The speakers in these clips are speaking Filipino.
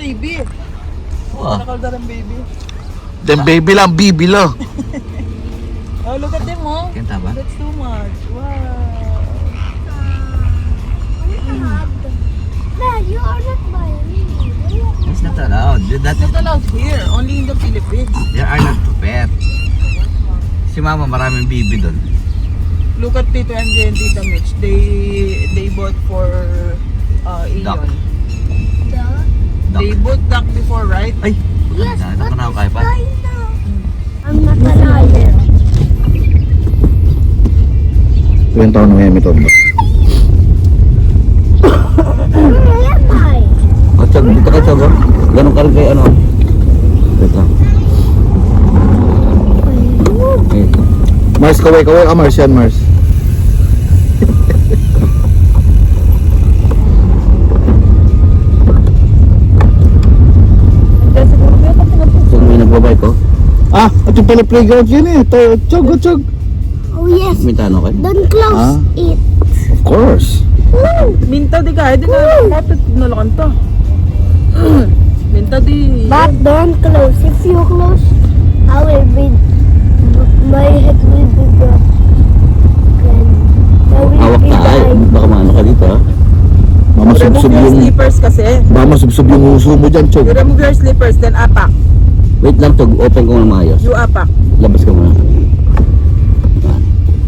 baby. Wow. Nakaldar ang baby. Them baby lang, bibi lang. Oh, look at them, oh. Kenta ba? That's too much. Wow. Dad, you are not buying me. It's not allowed. It's not allowed here. Only in the Philippines. There are not to pet. Si mama maraming bibi doon. Look at Tito MJ and Tita Mitch. They bought for Duck. Ion. Duh. They bought duck before, right? Ay, Yes, maganda. but Nakanaw kayo pa. I know. I'm not a liar. 20 taon na ngayon ito. Where am I? O, Chog, dito ka, Chog. Ganun ka rin kay ano. Wait lang. Ito. Mars, kaway ka, Mars yan, Mars. Chog, may nagbabay ko. Ah, ito pala playground yan eh. Chog, Chog. Oh yes. Mintano kayo? Don't close it. Of course. Minta di ka. Di na kapit nalakan to. Minta di. But don't close. If you close, I will be. My head will be broken. I will Hawak be na ay. dying. Baka maano ka dito ha. Remove your slippers kasi. Mamasubsob yung uso mo dyan, Chog. You remove your slippers, then apak. Wait lang, Chog. Open ko na maayos. You apak. Labas ka muna.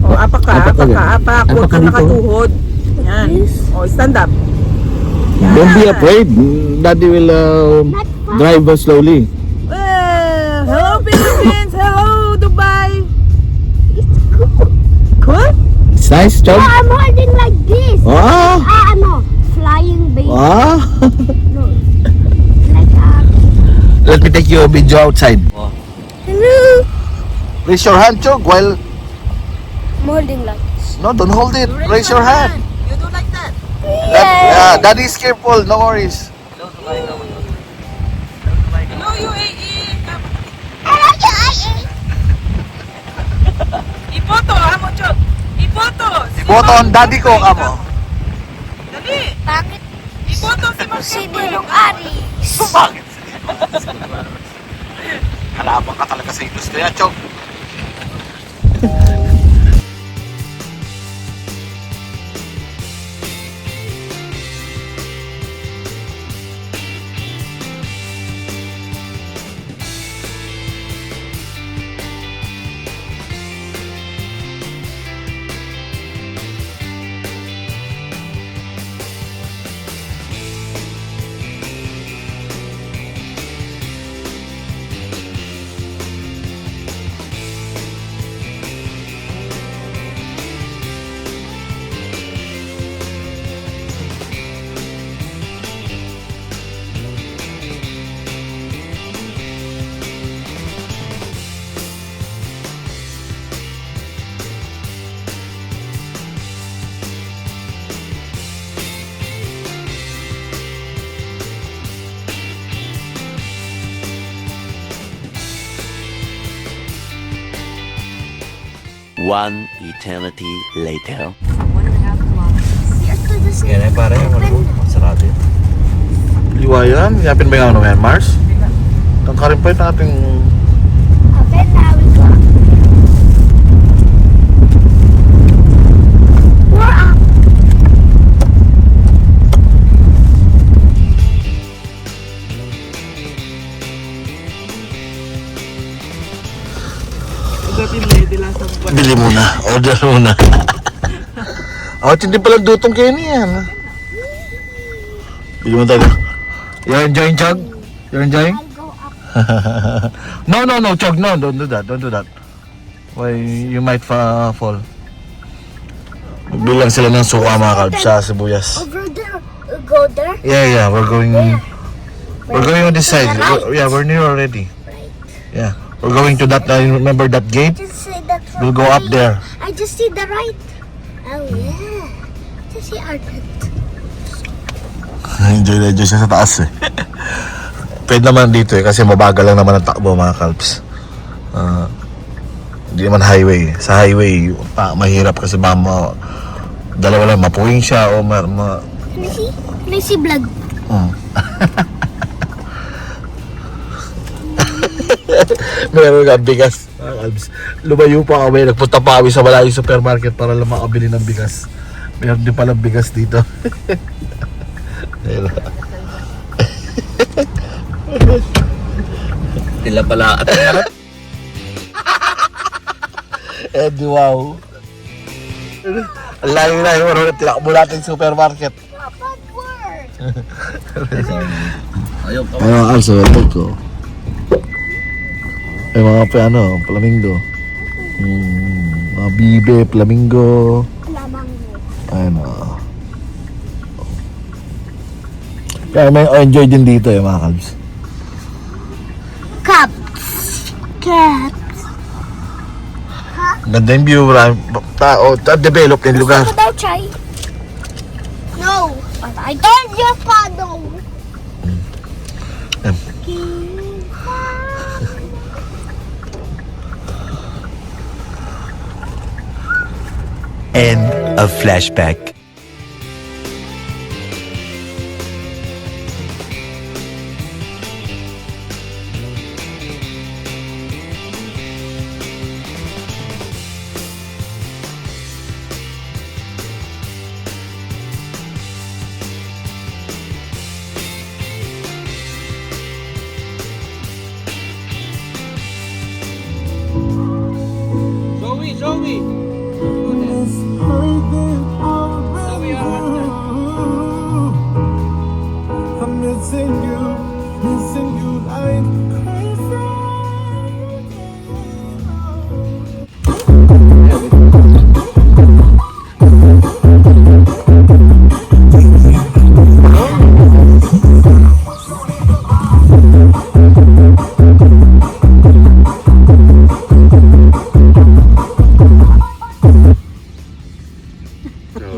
O, apak ka, Apak ka apak dyan. ka, apak. Apak Huwag ka ka dito. nakatuhod. Yan. O, stand up. Don't be afraid. Daddy will Not fun. drive us slowly. Hello, Philippines! Hello, Dubai! Cool? It's nice, Chog. Oh, I'm holding like this. Ah! No. Flying baby. Ah! No. Like Let me take you a video outside. Hello. Raise your hand, Chog, while... I'm holding like this. No, don't hold it. Raise your hand. You do like that. Yeah, Daddy's careful. No worries. Hello, UAE! Ipoto, amo, Chok! Ipoto! Iboto ang daddy ko, amo. Dali! Bakit Ipoto si si Ninong Aris? Bakit? Kalaban ka talaga sa industriya, Chog. One eternity later. Yan ay pare, masarado yun. Liwayan, yapin ba yung ano yan, Mars? Tangkarin pa yun nating... Open, now we go. We're up. Ugapin lady lang sa buwan. Bili muna, order muna. Oh, hindi pala dutong kayo niyan. Bili mo tayo. You're enjoying, Chog? You're enjoying? I'll go up. No, Chog, no, don't do that. Why, you might fall. Bilang sila ng suka mga kalb sa sibuyas. Over there. Go there. Yeah, we're going on this side. We're near already. Right. Yeah, we're going to that, remember that gate? Just say that for We'll go up me. there. I just see the right. Oh yeah. Just see our pet. Enjoy na enjoy siya sa taas eh. Pwede naman dito eh, kasi mabagal lang naman ang takbo mga kalbs. Hindi naman highway. Sa highway, mahirap kasi dalawa lang, mapuwing siya o Can I see? Can I see blood? Meron nga bigas. Lumayo pa kami, nagpunta pa kami sa malayong supermarket para lang makabili ng bigas. Meron din palang bigas dito. Ayun. Tila pala at Eddie, wow. Ang layo-layo, tinakbo natin sa supermarket. ayaw ka. Ano, also, welcome ko. Ay, mga flamingo. Mga bibe, flamingo. Ano. Kaya may enjoy din dito mga kalbs. Caps. Ganda yung view, develop yung lugar. Gusto ko daw, Chay. No, but I told your father. End of flashback. Zoe! I'm missing you like crazy.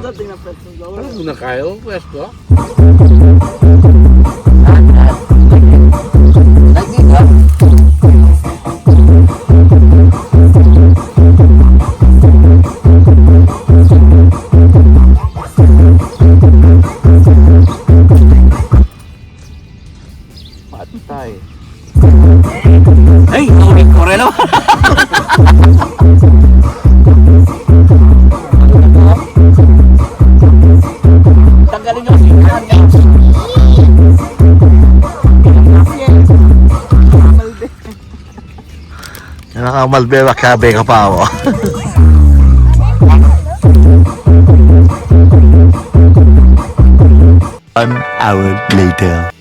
Dating na pwesto daw. Ano muna kayo? Pwesto? Patay. Ay! Tawid ko rin naman! Tanggalin yung sigahan. Malde. Nakamalbe, makabe ka pa ako. 1 hour later.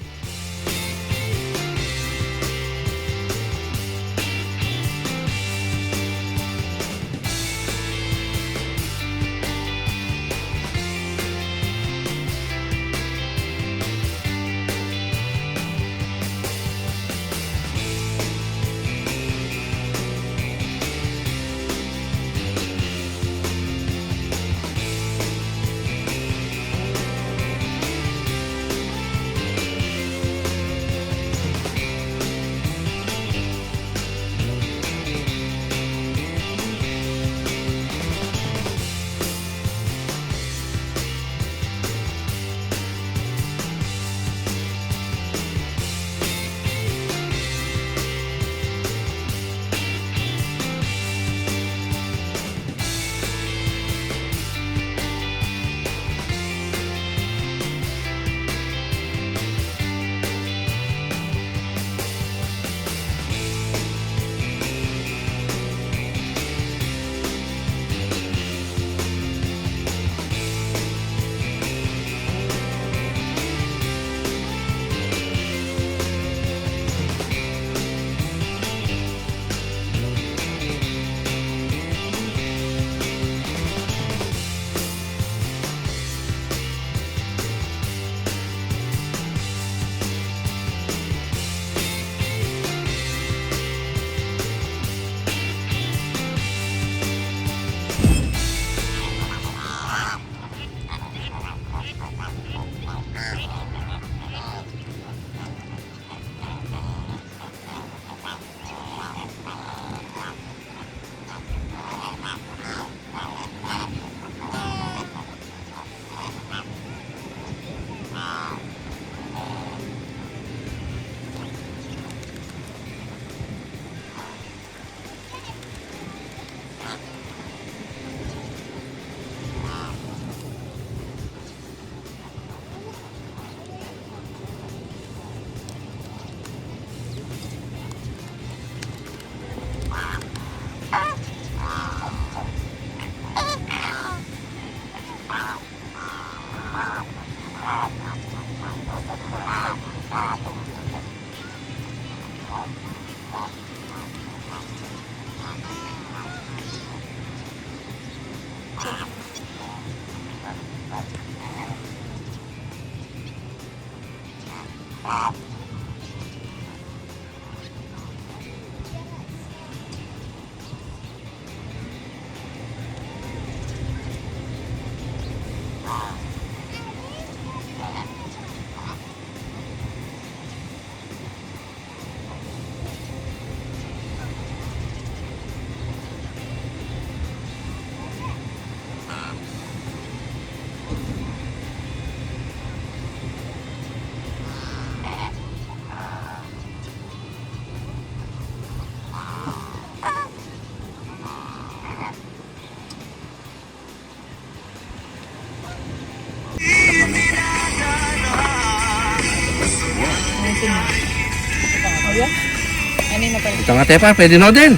Kanina pa rin. Ito nga tepa, pwede na din.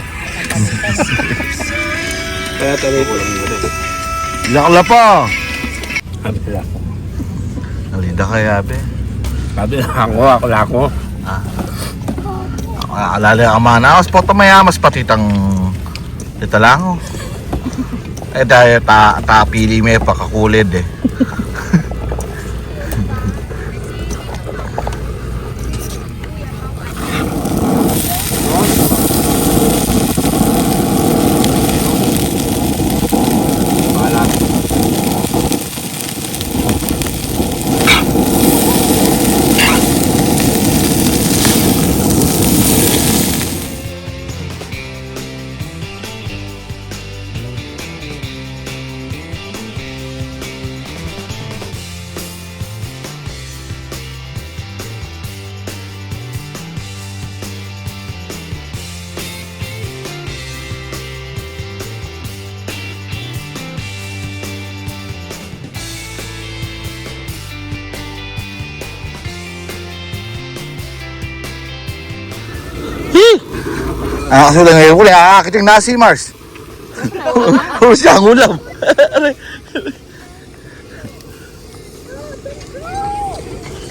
Kaya tuloy ko lang yun. Lakla pa! Nalida kaya, be. Sabi ako lako. Alala ang mga nakas po mayamas patitang dito lang. Eh dahil tapili may pakakulid eh. Kasi lang ngayon ko lang, akit yung nasi, Mars. Puro siya ang ulam.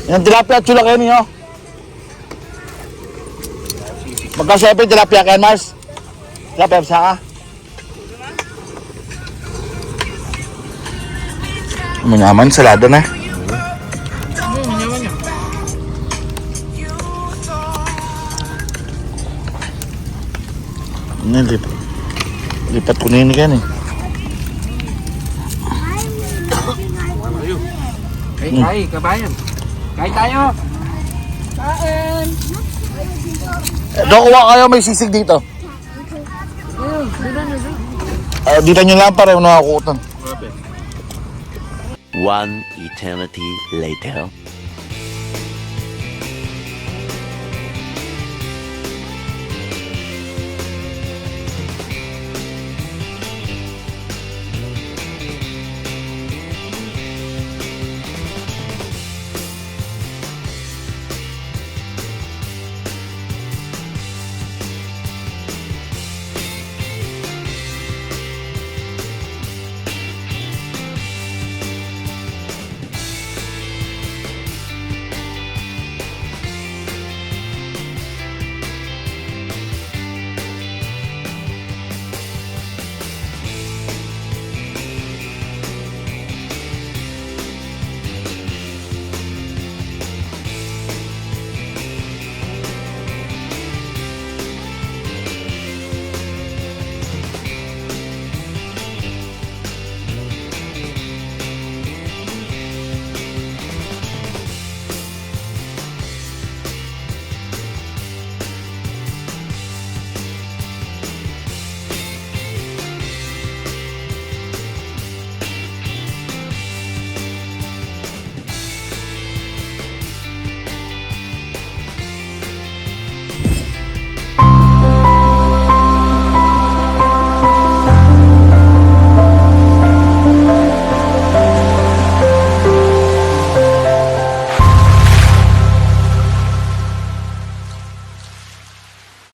Yan, tilapia at chula kayo ninyo. Magka-7 tilapia kayo, Mars. Tilapia, bisa ka. Manyaman, salada na. Lipat ko na yun yan eh. Ay, kabayan. Kain tayo. Doon kuha kayo, may sisig dito. Dito nyo lang pareho nakakutan. One eternity later.